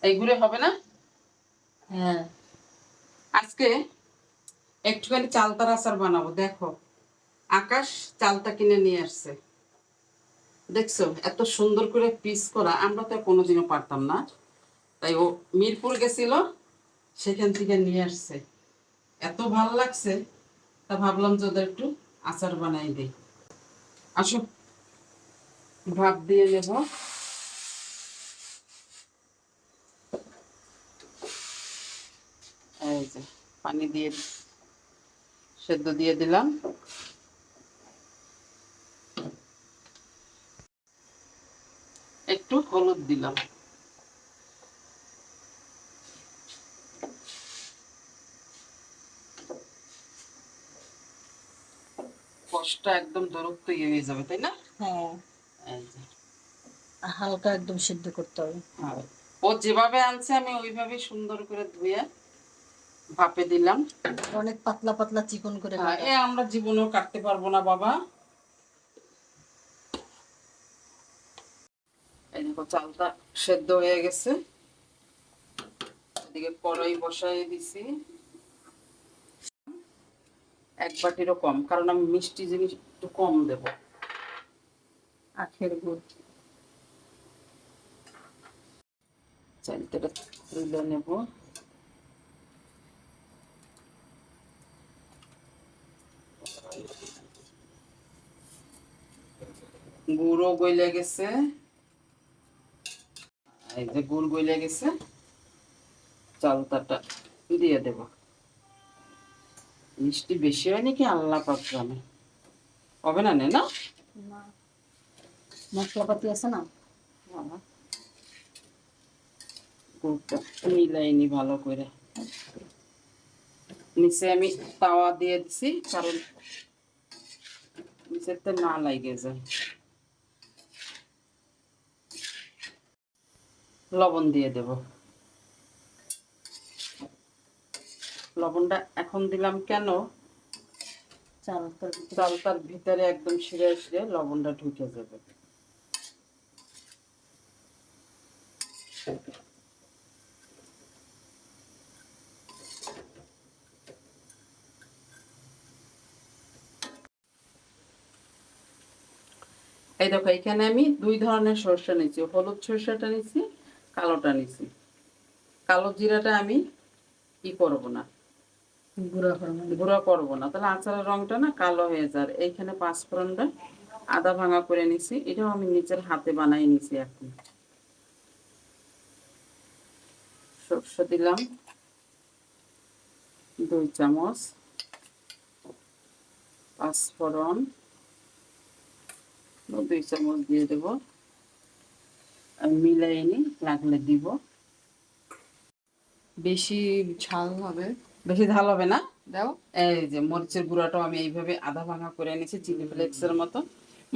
এইগুলো হবে না? হ্যাঁ, আজকে একটুখানি চালতার আচার বানাবো। দেখো, আকাশ চালতা কিনে নিয়ে আসছে। দেখছো এত সুন্দর করে পিস করা, আমরা তো কোনোদিনও পারতাম না। তাই ও মিরপুর গেছিল, সেখান থেকে নিয়ে আসছে। এত ভালো লাগছে, তা ভাবলাম যে ওদের একটু আচার বানাই দিই। আসো, ভাপ দিয়ে নেব। এই যে পানি দিয়ে সেদ্ধ দিয়ে দিলাম। একটু হলুদ দিলাম। কষটা একদম দূরত্ব হয়ে যাবে, তাই না? হ্যাঁ, এই যে, হালকা একদম সিদ্ধ করতে হবে। হ্যাঁ, ও যেভাবে আনছে আমি ওইভাবে সুন্দর করে ধুয়ে ভাপে দিলাম। অনেক পাতলা পাতলা চিকন করে হ্যাঁ, কাটা। এ আমরা জীবনেও কাটতে পারবো না বাবা। এই দেখো চালটা সেদ্ধ হয়ে গেছে। এদিকে কড়াই বসাই দিছি, এক বাটিরও কম, কারণ আমি মিষ্টি জিনিস একটু কম দেব। আখের গুড় চালটা তুলে নেব। গুড়ও গইলে গেছে। এই যে গুড় গইলে গেছে, চালতাটা দিয়ে দেব। মিষ্টি বেশি হয় নাকি আল্লাহ পাক জানে। হবে না, না? না, মশলাপাতি আছে না? গুড়টা মিলাইনি ভালো করে। নিচে আমি তাওয়া দিয়ে দিছি, কারণ নিচেতে না লাগে যায়। লবণ দিয়ে দেব। লবণটা এখন দিলাম কেন? চালতার ভিতরে একদম শিরে শিরে লবণটা ঢুকে যাবে। এই দেখো, এখানে আমি দুই ধরনের সরষে নিয়েছি, হলুদ সরষেটা নিয়েছি, কালোটা নিয়েছি। কালো জিরাটা আমি কি করব না, গুঁড়া করবো না, তাহলে আচারের রংটা না কালো হয়ে যায়। এইখানে পাঁচফোড়নটা আদা ভাঙা করে নিছি, এটাও আমি নিচের হাতে বানাই নিছি। এখন সরষে দিলাম 2 চামচ, পাঁচফোড়ন 2 চামচ দিয়ে দেব। আমি মিলাই নি, লাগলে দিব। বেশি ঝাল হবে? বেশি ঝাল হবে না। দাও। এই যে মরিচের গুঁড়াটাও আমি এইভাবে আধা ভাঙা করে নিয়েছি, চিলি ফ্লেক্সের মতো।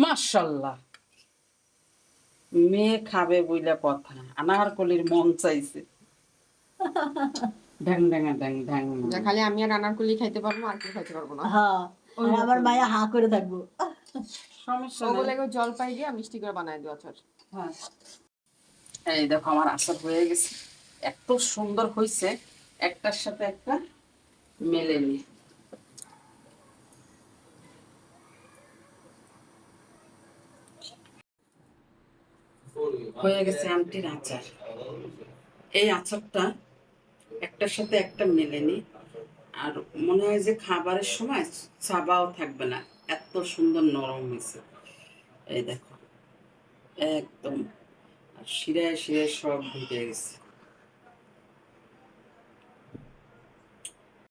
মাশাল্লাহ, মেয়ে খাবে বইলা কথা, আনারকলির মন চাইছে। ঢ্যাং ঢ্যাঙা ঢ্যাং ঢ্যাং। খালি আমি আর আনারকলি খাইতে পারবো, আর কেউ খাইতে পারবো না। হ্যাঁ, আমার মায়া হা করে থাকবো। সমস্যা ওগুলো নেই। জলপাই দিয়ে মিষ্টি করে বানাই দেবো আচার। হ্যাঁ, এই দেখো আমার আচার হয়ে গেছে। এত সুন্দর হয়েছে, একটার সাথে একটা মেলেনি। হয়ে গেছে আন্টির আচার। এই আচারটা একটার সাথে একটা মেলেনি, আর মনে হয় যে খাবারের সময় চাবাও থাকবে না, এত সুন্দর নরম হয়েছে। এই দেখো, একদম শিরায় শিরায় সব ঢুকে গেছে।